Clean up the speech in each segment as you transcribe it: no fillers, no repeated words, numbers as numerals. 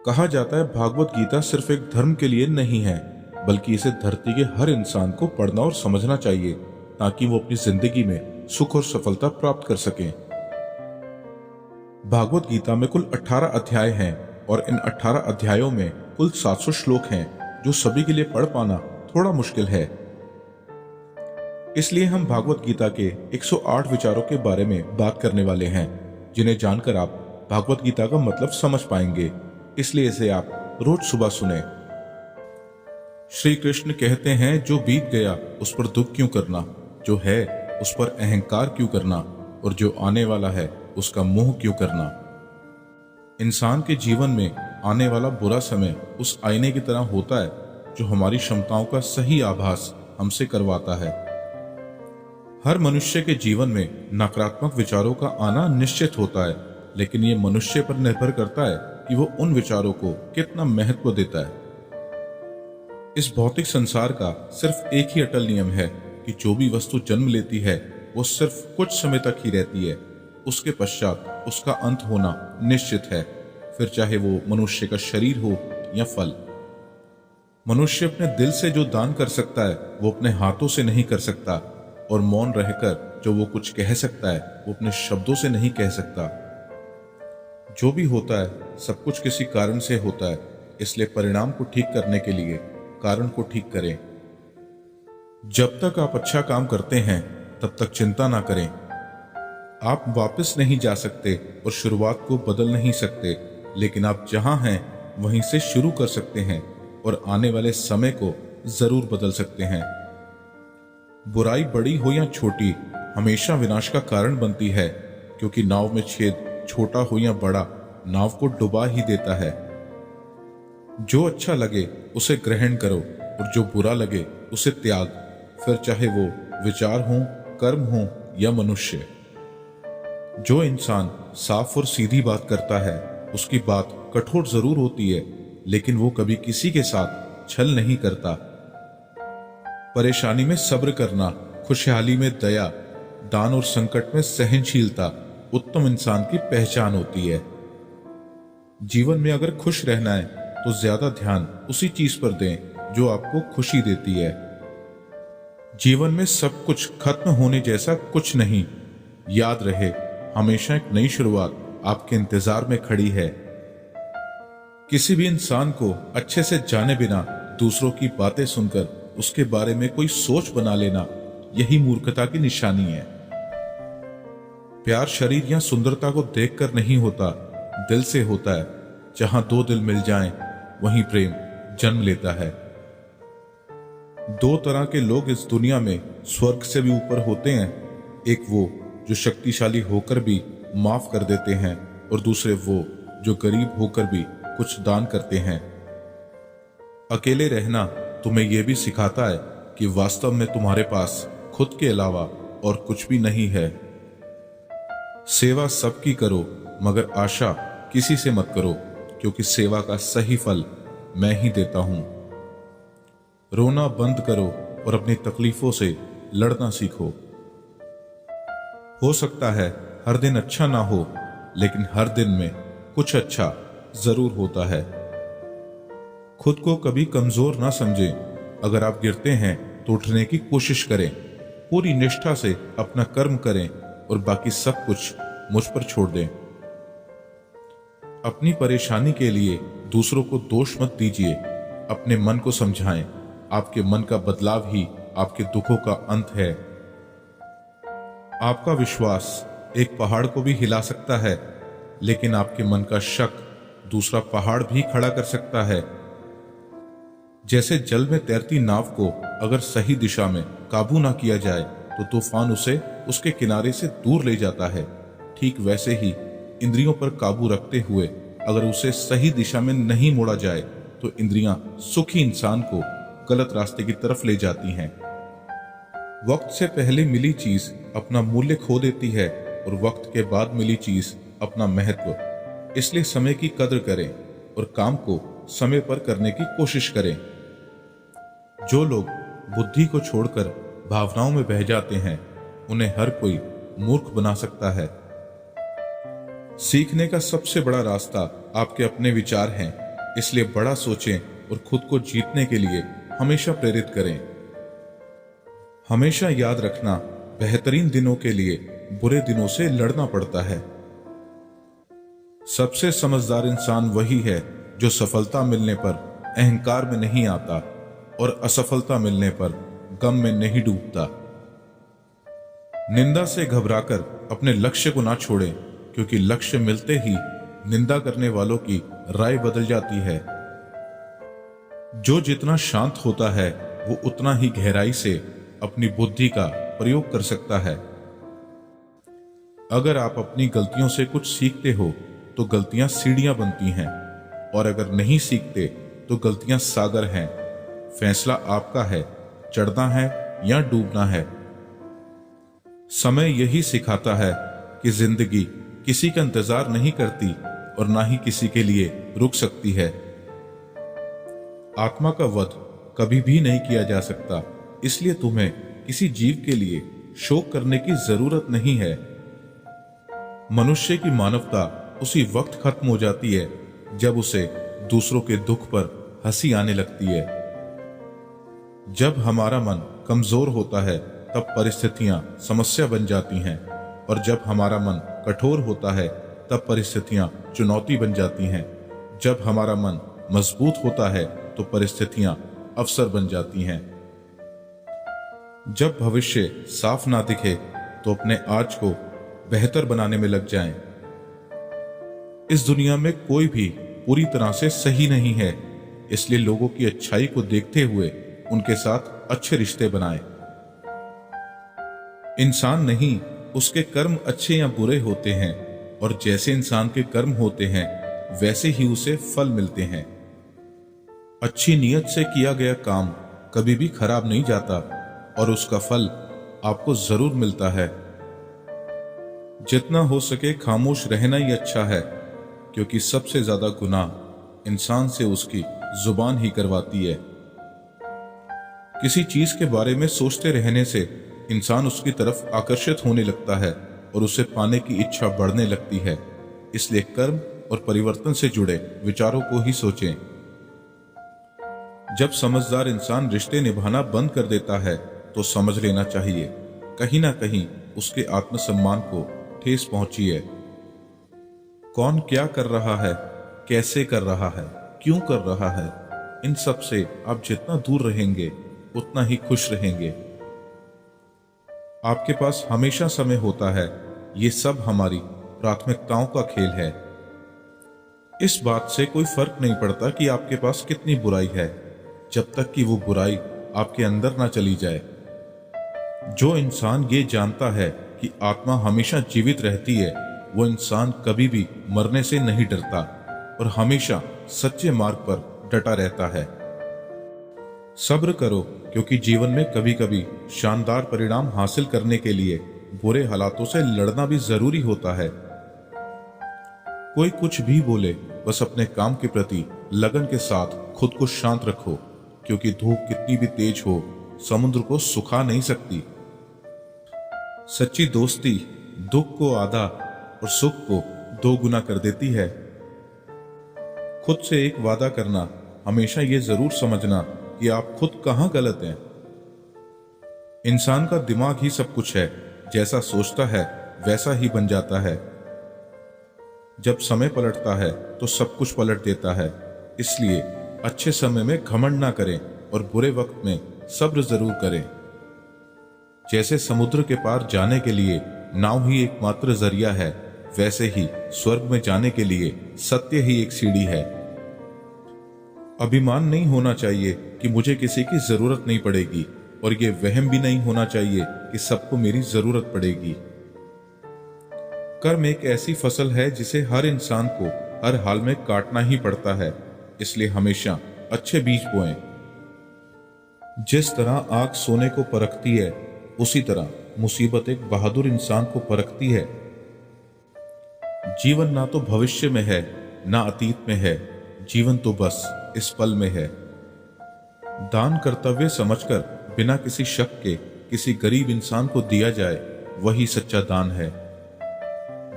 कहा जाता है भागवत गीता सिर्फ एक धर्म के लिए नहीं है, बल्कि इसे धरती के हर इंसान को पढ़ना और समझना चाहिए ताकि वो अपनी जिंदगी में सुख और सफलता प्राप्त कर सकें। भागवत गीता में कुल 18 अध्याय हैं और इन 18 अध्यायों में कुल 700 श्लोक हैं, जो सभी के लिए पढ़ पाना थोड़ा मुश्किल है। इसलिए हम भागवत गीता के 108 विचारों के बारे में बात करने वाले हैं, जिन्हें जानकर आप भागवत गीता का मतलब समझ पाएंगे। इसलिए इसे आप रोज सुबह सुने। श्री कृष्ण कहते हैं, जो बीत गया उस पर दुख क्यों करना, जो है उस पर अहंकार क्यों करना, और जो आने वाला है उसका मोह क्यों करना। इंसान के जीवन में आने वाला बुरा समय उस आईने की तरह होता है जो हमारी क्षमताओं का सही आभास हमसे करवाता है। हर मनुष्य के जीवन में नकारात्मक विचारों का आना निश्चित होता है, लेकिन ये मनुष्य पर निर्भर करता है कि वो उन विचारों को कितना महत्व देता है। इस भौतिक संसार का सिर्फ एक ही अटल नियम है कि जो भी वस्तु जन्म लेती है वो सिर्फ कुछ समय तक ही रहती है, उसके पश्चात उसका अंत होना निश्चित है, फिर चाहे वो मनुष्य का शरीर हो या फल। मनुष्य अपने दिल से जो दान कर सकता है वो अपने हाथों से नहीं कर सकता, और मौन रहकर जो वो कुछ कह सकता है वो अपने शब्दों से नहीं कह सकता। जो भी होता है सब कुछ किसी कारण से होता है, इसलिए परिणाम को ठीक करने के लिए कारण को ठीक करें। जब तक आप अच्छा काम करते हैं तब तक चिंता ना करें। आप वापस नहीं जा सकते और शुरुआत को बदल नहीं सकते, लेकिन आप जहां हैं वहीं से शुरू कर सकते हैं और आने वाले समय को जरूर बदल सकते हैं। बुराई बड़ी हो या छोटी हमेशा विनाश का कारण बनती है, क्योंकि नाव में छेद छोटा हो या बड़ा नाव को डुबा ही देता है। जो अच्छा लगे उसे ग्रहण करो और जो बुरा लगे उसे त्याग, फिर चाहे वो विचार हो, कर्म हो या मनुष्य। जो इंसान साफ और सीधी बात करता है उसकी बात कठोर जरूर होती है, लेकिन वो कभी किसी के साथ छल नहीं करता। परेशानी में सब्र करना, खुशहाली में दया, दान और संकट में सहनशीलता उत्तम इंसान की पहचान होती है। जीवन में अगर खुश रहना है तो ज्यादा ध्यान उसी चीज पर दें जो आपको खुशी देती है। जीवन में सब कुछ खत्म होने जैसा कुछ नहीं। याद रहे, हमेशा एक नई शुरुआत आपके इंतजार में खड़ी है। किसी भी इंसान को अच्छे से जाने बिना दूसरों की बातें सुनकर उसके बारे में कोई सोच बना लेना, यही मूर्खता की निशानी है। प्यार शरीर या सुंदरता को देखकर नहीं होता, दिल से होता है। जहां दो दिल मिल जाएं, वहीं प्रेम जन्म लेता है। दो तरह के लोग इस दुनिया में स्वर्ग से भी ऊपर होते हैं। एक वो जो शक्तिशाली होकर भी माफ कर देते हैं, और दूसरे वो जो गरीब होकर भी कुछ दान करते हैं। अकेले रहना तुम्हें यह भी सिखाता है कि वास्तव में तुम्हारे पास खुद के अलावा और कुछ भी नहीं है। सेवा सबकी करो, मगर आशा किसी से मत करो, क्योंकि सेवा का सही फल मैं ही देता हूं। रोना बंद करो और अपनी तकलीफों से लड़ना सीखो। हो सकता है हर दिन अच्छा ना हो, लेकिन हर दिन में कुछ अच्छा जरूर होता है। खुद को कभी कमजोर ना समझें। अगर आप गिरते हैं तो उठने की कोशिश करें। पूरी निष्ठा से अपना कर्म करें और बाकी सब कुछ मुझ पर छोड़ दें। अपनी परेशानी के लिए दूसरों को दोष मत दीजिए, अपने मन को समझाएं। आपके मन का बदलाव ही आपके दुखों का अंत है। आपका विश्वास एक पहाड़ को भी हिला सकता है, लेकिन आपके मन का शक दूसरा पहाड़ भी खड़ा कर सकता है। जैसे जल में तैरती नाव को अगर सही दिशा में काबू ना किया जाए तो तूफान उसे उसके किनारे से दूर ले जाता है, ठीक वैसे ही इंद्रियों पर काबू रखते हुए अगर उसे सही दिशा में नहीं मोड़ा जाए तो इंद्रियां सुखी इंसान को गलत रास्ते की तरफ ले जाती हैं। वक्त से पहले मिली चीज अपना मूल्य खो देती है और वक्त के बाद मिली चीज अपना महत्व। इसलिए समय की कदर करें और काम को समय पर करने की कोशिश करें। जो लोग बुद्धि को छोड़कर भावनाओं में बह जाते हैं, उन्हें हर कोई मूर्ख बना सकता है। सीखने का सबसे बड़ा रास्ता आपके अपने विचार हैं। इसलिए बड़ा सोचें और खुद को जीतने के लिए हमेशा प्रेरित करें। हमेशा याद रखना, बेहतरीन दिनों के लिए बुरे दिनों से लड़ना पड़ता है। सबसे समझदार इंसान वही है जो सफलता मिलने पर अहंकार में नहीं आता और असफलता मिलने पर गम में नहीं डूबता। निंदा से घबराकर अपने लक्ष्य को ना छोड़ें, क्योंकि लक्ष्य मिलते ही निंदा करने वालों की राय बदल जाती है। जो जितना शांत होता है वो उतना ही गहराई से अपनी बुद्धि का प्रयोग कर सकता है। अगर आप अपनी गलतियों से कुछ सीखते हो तो गलतियां सीढ़ियां बनती हैं, और अगर नहीं सीखते तो गलतियां सागर हैं। फैसला आपका है, चढ़ना है या डूबना है। समय यही सिखाता है कि जिंदगी किसी का इंतजार नहीं करती और ना ही किसी के लिए रुक सकती है। आत्मा का वध कभी भी नहीं किया जा सकता, इसलिए तुम्हें किसी जीव के लिए शोक करने की जरूरत नहीं है। मनुष्य की मानवता उसी वक्त खत्म हो जाती है जब उसे दूसरों के दुख पर हंसी आने लगती है। जब हमारा मन कमजोर होता है तब परिस्थितियां समस्या बन जाती हैं, और जब हमारा मन कठोर होता है तब परिस्थितियां चुनौती बन जाती हैं। जब हमारा मन मजबूत होता है तो परिस्थितियां अवसर बन जाती हैं। जब भविष्य साफ ना दिखे तो अपने आज को बेहतर बनाने में लग जाएं। इस दुनिया में कोई भी पूरी तरह से सही नहीं है, इसलिए लोगों की अच्छाई को देखते हुए उनके साथ अच्छे रिश्ते बनाएं। इंसान नहीं, उसके कर्म अच्छे या बुरे होते हैं, और जैसे इंसान के कर्म होते हैं वैसे ही उसे फल मिलते हैं। अच्छी नीयत से किया गया काम कभी भी खराब नहीं जाता और उसका फल आपको जरूर मिलता है। जितना हो सके खामोश रहना ही अच्छा है, क्योंकि सबसे ज्यादा गुनाह इंसान से उसकी जुबान ही करवाती है। किसी चीज के बारे में सोचते रहने से इंसान उसकी तरफ आकर्षित होने लगता है और उसे पाने की इच्छा बढ़ने लगती है। इसलिए कर्म और परिवर्तन से जुड़े विचारों को ही सोचें। जब समझदार इंसान रिश्ते निभाना बंद कर देता है तो समझ लेना चाहिए कहीं ना कहीं उसके आत्मसम्मान को ठेस पहुंची है। कौन क्या कर रहा है, कैसे कर रहा है, क्यों कर रहा है, इन सब से आप जितना दूर रहेंगे उतना ही खुश रहेंगे। आपके पास हमेशा समय होता है, ये सब हमारी प्राथमिकताओं का खेल है। इस बात से कोई फर्क नहीं पड़ता कि आपके पास कितनी बुराई है, जब तक कि वो बुराई आपके अंदर ना चली जाए। जो इंसान ये जानता है कि आत्मा हमेशा जीवित रहती है, वो इंसान कभी भी मरने से नहीं डरता और हमेशा सच्चे मार्ग पर डटा रहता है। सब्र करो, क्योंकि जीवन में कभी कभी शानदार परिणाम हासिल करने के लिए बुरे हालातों से लड़ना भी जरूरी होता है। कोई कुछ भी बोले, बस अपने काम के प्रति लगन के साथ खुद को शांत रखो, क्योंकि धूप कितनी भी तेज हो समुद्र को सुखा नहीं सकती। सच्ची दोस्ती दुख को आधा और सुख को 2 गुना कर देती है। खुद से एक वादा करना, हमेशा ये जरूर समझना कि आप खुद कहां गलत हैं। इंसान का दिमाग ही सब कुछ है, जैसा सोचता है वैसा ही बन जाता है। जब समय पलटता है तो सब कुछ पलट देता है। इसलिए अच्छे समय में घमंड ना करें और बुरे वक्त में सब्र जरूर करें। जैसे समुद्र के पार जाने के लिए नाव ही एकमात्र जरिया है, वैसे ही स्वर्ग में जाने के लिए सत्य ही एक सीढ़ी है। अभिमान नहीं होना चाहिए कि मुझे किसी की जरूरत नहीं पड़ेगी, और ये वहम भी नहीं होना चाहिए कि सबको मेरी जरूरत पड़ेगी। कर्म एक ऐसी फसल है जिसे हर इंसान को हर हाल में काटना ही पड़ता है, इसलिए हमेशा अच्छे बीज बोएं। जिस तरह आग सोने को परखती है, उसी तरह मुसीबत एक बहादुर इंसान को परखती है। जीवन ना तो भविष्य में है ना अतीत में है, जीवन तो बस इस पल में है। दान कर्तव्य समझकर बिना किसी शक के किसी गरीब इंसान को दिया जाए, वही सच्चा दान है।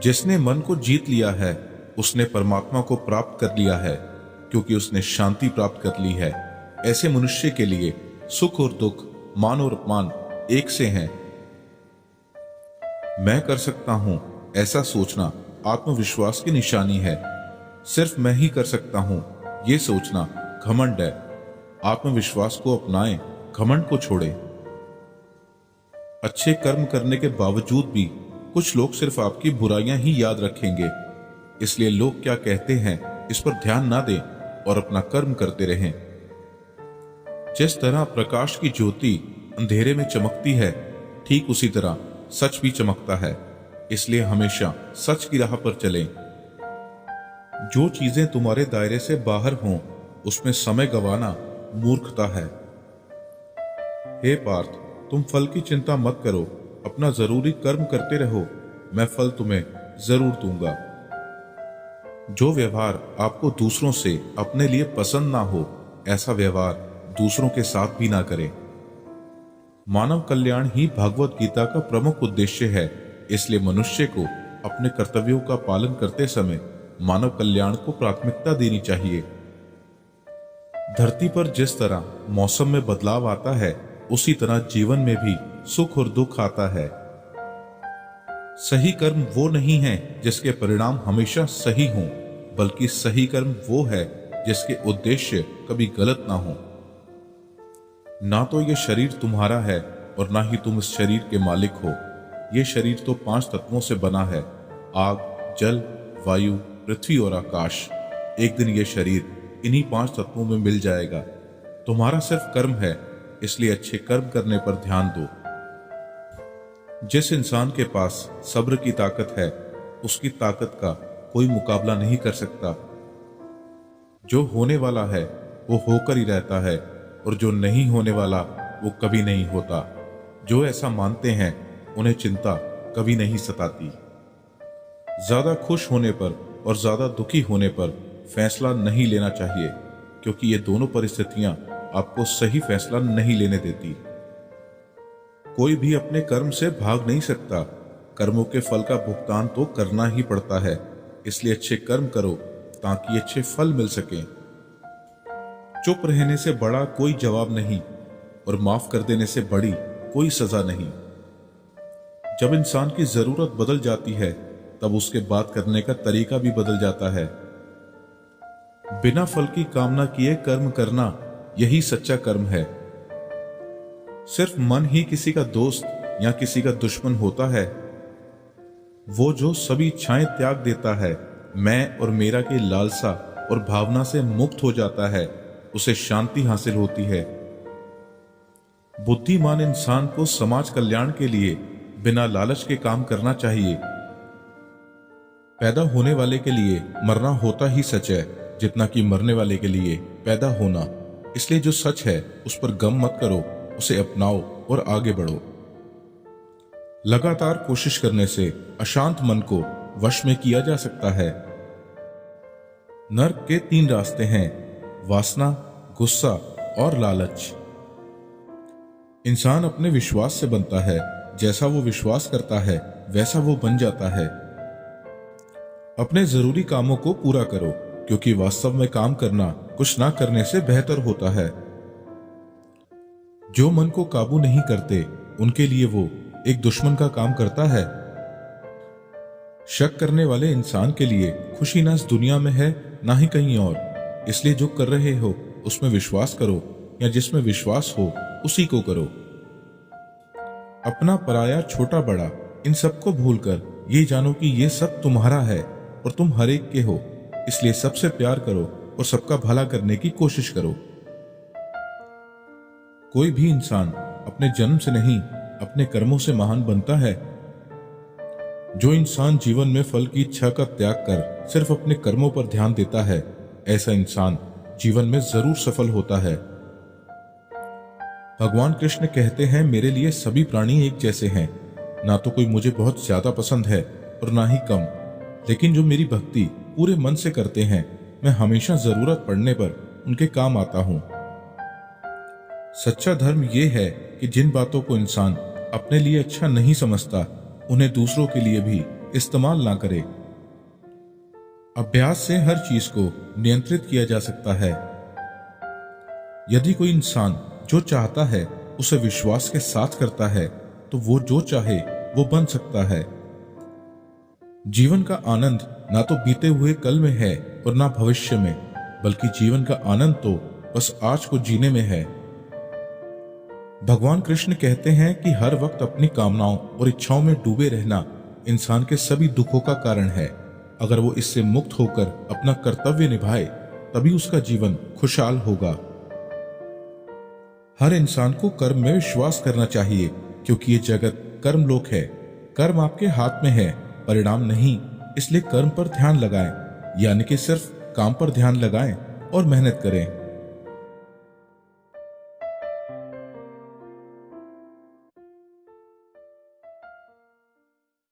जिसने मन को जीत लिया है, उसने परमात्मा को प्राप्त कर लिया है। क्योंकि उसने शांति प्राप्त कर ली है। ऐसे मनुष्य के लिए सुख और दुख, मान और अपमान एक से हैं। मैं कर सकता हूं, ऐसा सोचना आत्मविश्वास की निशानी है। सिर्फ मैं ही कर सकता हूं, ये सोचना घमंड है। आत्मविश्वास को अपनाएं, घमंड को छोड़ें। अच्छे कर्म करने के बावजूद भी कुछ लोग सिर्फ आपकी बुराइयां ही याद रखेंगे। इसलिए लोग क्या कहते हैं इस पर ध्यान ना दें और अपना कर्म करते रहें। जिस तरह प्रकाश की ज्योति अंधेरे में चमकती है, ठीक उसी तरह सच भी चमकता है। इसलिए हमेशा सच की राह पर चलें। जो चीजें तुम्हारे दायरे से बाहर हों, उसमें समय गंवाना मूर्खता है। हे पार्थ, तुम फल की चिंता मत करो, अपना जरूरी कर्म करते रहो, मैं फल तुम्हें जरूर दूंगा। जो व्यवहार आपको दूसरों से अपने लिए पसंद ना हो, ऐसा व्यवहार दूसरों के साथ भी ना करें। मानव कल्याण ही भागवत गीता का प्रमुख उद्देश्य है। इसलिए मनुष्य को अपने कर्तव्यों का पालन करते समय मानव कल्याण को प्राथमिकता देनी चाहिए। धरती पर जिस तरह मौसम में बदलाव आता है, उसी तरह जीवन में भी सुख और दुख आता है। सही कर्म वो नहीं है जिसके परिणाम हमेशा सही हों, बल्कि सही कर्म वो है जिसके उद्देश्य कभी गलत ना हो। ना तो ये शरीर तुम्हारा है और ना ही तुम इस शरीर के मालिक हो। ये शरीर तो 5 तत्वों से बना है, आग, जल, वायु, पृथ्वी और आकाश। एक दिन ये शरीर इन्हीं 5 तत्वों में मिल जाएगा। तुम्हारा सिर्फ कर्म है, इसलिए अच्छे कर्म करने पर ध्यान दो। जिस इंसान के पास सब्र की ताकत है, उसकी ताकत का कोई मुकाबला नहीं कर सकता। जो होने वाला है वो होकर ही रहता है, और जो नहीं होने वाला वो कभी नहीं होता। जो ऐसा मानते हैं उन्हें चिंता कभी नहीं सताती। ज्यादा खुश होने पर और ज्यादा दुखी होने पर फैसला नहीं लेना चाहिए, क्योंकि ये दोनों परिस्थितियां आपको सही फैसला नहीं लेने देती। कोई भी अपने कर्म से भाग नहीं सकता। कर्मों के फल का भुगतान तो करना ही पड़ता है। इसलिए अच्छे कर्म करो ताकि अच्छे फल मिल सकें। चुप रहने से बड़ा कोई जवाब नहीं, और माफ कर देने से बड़ी कोई सजा नहीं। जब इंसान की जरूरत बदल जाती है, तब उसके बात करने का तरीका भी बदल जाता है। बिना फल की कामना किए कर्म करना, यही सच्चा कर्म है। सिर्फ मन ही किसी का दोस्त या किसी का दुश्मन होता है। वो जो सभी इच्छाएं त्याग देता है, मैं और मेरा की लालसा और भावना से मुक्त हो जाता है, उसे शांति हासिल होती है। बुद्धिमान इंसान को समाज कल्याण के लिए बिना लालच के काम करना चाहिए। पैदा होने वाले के लिए मरना होता ही सच है, जितना कि मरने वाले के लिए पैदा होना। इसलिए जो सच है उस पर गम मत करो, उसे अपनाओ और आगे बढ़ो। लगातार कोशिश करने से अशांत मन को वश में किया जा सकता है। नर्क के 3 रास्ते हैं: वासना, गुस्सा और लालच। इंसान अपने विश्वास से बनता है। जैसा वो विश्वास करता है वैसा वो बन जाता है। अपने जरूरी कामों को पूरा करो, क्योंकि वास्तव में काम करना कुछ ना करने से बेहतर होता है। जो मन को काबू नहीं करते, उनके लिए वो एक दुश्मन का काम करता है। शक करने वाले इंसान के लिए खुशी ना इस दुनिया में है, ना ही कहीं और। इसलिए जो कर रहे हो उसमें विश्वास करो, या जिसमें विश्वास हो उसी को करो। अपना पराया, छोटा बड़ा, इन सबको भूलकर ये जानो कि ये सब तुम्हारा है और तुम हर एक के हो। इसलिए सबसे प्यार करो और सबका भला करने की कोशिश करो। कोई भी इंसान अपने जन्म से नहीं, अपने कर्मों से महान बनता है। जो इंसान जीवन में फल की इच्छा का त्याग कर सिर्फ अपने कर्मों पर ध्यान देता है, ऐसा इंसान जीवन में जरूर सफल होता है। भगवान कृष्ण कहते हैं, मेरे लिए सभी प्राणी एक जैसे हैं। ना तो कोई मुझे बहुत ज्यादा पसंद है और ना ही कम, लेकिन जो मेरी भक्ति पूरे मन से करते हैं, मैं हमेशा जरूरत पड़ने पर उनके काम आता हूं। सच्चा धर्म यह है कि जिन बातों को इंसान अपने लिए अच्छा नहीं समझता, उन्हें दूसरों के लिए भी इस्तेमाल ना करे। अभ्यास से हर चीज को नियंत्रित किया जा सकता है। यदि कोई इंसान जो चाहता है उसे विश्वास के साथ करता है तो वो जो चाहे वो बन सकता है। जीवन का आनंद ना तो बीते हुए कल में है और ना भविष्य में, बल्कि जीवन का आनंद तो बस आज को जीने में है। भगवान कृष्ण कहते हैं कि हर वक्त अपनी कामनाओं और इच्छाओं में डूबे रहना इंसान के सभी दुखों का कारण है। अगर वो इससे मुक्त होकर अपना कर्तव्य निभाए तभी उसका जीवन खुशहाल होगा। हर इंसान को कर्म में विश्वास करना चाहिए, क्योंकि ये जगत कर्मलोक है। कर्म आपके हाथ में है, परिणाम नहीं। इसलिए कर्म पर ध्यान लगाएं, यानी कि सिर्फ काम पर ध्यान लगाएं और मेहनत करें।